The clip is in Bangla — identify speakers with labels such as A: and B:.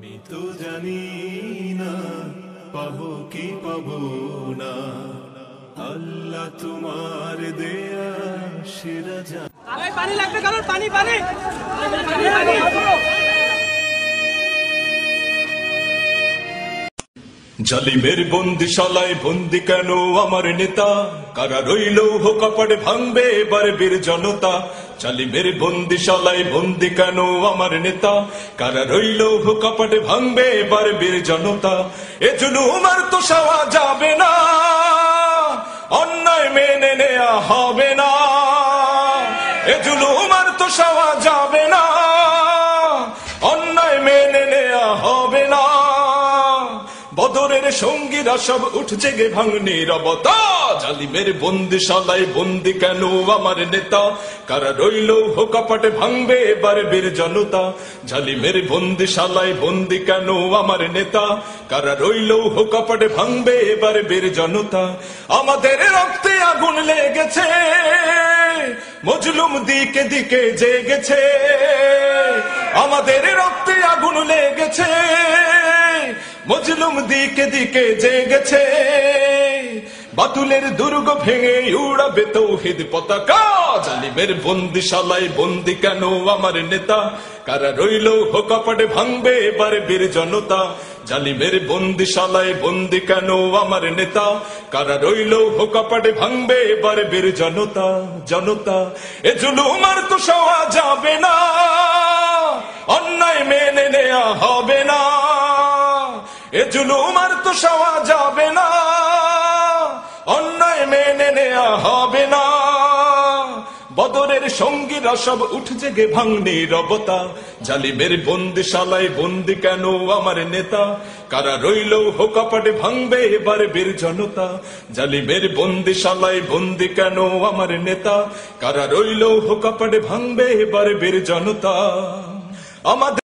A: আমি তো জানি না পাবো কি পাবো না, আল্লাহ তোমার দেয়া সেরা জান।
B: পানি লাগবে কারণ পানি পানি
A: জালিমের বন্দিশালায় বন্দি কেন আমার নেতা, কারা রইল হোকাপাড়ে ভাঙবে এবার বীর জনতা। জালিমের বন্দিশালায় বন্দি কেন আমার নেতা, কারা রইল হোকাপাড়ে ভাঙবে এবার বীর জনতা। এ জুলুম আর তো সওয়া যাবে না, অন্যায় মেনে নেয়া হবে না। এ জুলুম আর তো সওয়া যাবে না, অন্যায় মেনে নেয়া হবে না। বদরের সঙ্গীরা সব উঠছে গে ভাঙনি রবতা, জালিমের বন্দিশালায় বন্দি কেন আমার নেতা, কারা রইল হোকাপাটে ভাঙবে এবার বীর জনতা। জালিমের বন্দিশালায় বন্দি কেন আমার নেতা, কারা রইল হোকাপাটে ভাঙবে এবার বীর জনতা। আমাদের রক্তে আগুন লেগেছে, মজলুম দিকে দিকে জেগেছে। আমাদের রক্তে আগুন লেগেছে, মজলুম দিকে দিকে জেগেছে। বাতুলের দুর্গ ভেঙে উড়াবে তৌহিদ পতাকা, জালিমের বন্দিশালায় বন্দি কেন আমার নেতা, কারা রইল হোকাপাটে ভাঙবে এবার বীর জনতা। জালিমের বন্দিশালায় বন্দি কেন আমার নেতা, কারা রইল হোকাপাটে ভাঙবে এবার বীর জনতা। জনতা এ জুলুম আর তো সওয়া যাবে না, অন্যায় মেনে নেয়া হবে না। এ জুলুম আর তো সওয়া যাবে না, অন্যায় মেনে নেয়া হবে না। বদরের সঙ্গীরা সব উঠছে গে ভাঙনি রবতা, জালিমের বন্দিশালায় বন্দি কেন আমার নেতা, কারা রইল হোকাপাটে ভাঙবে এবার বীর জনতা। জালিমের বন্দিশালায় বন্দি কেন আমার নেতা, কারা রইল হোকাপাটে ভাঙবে এবার বীর জনতা। আমাদের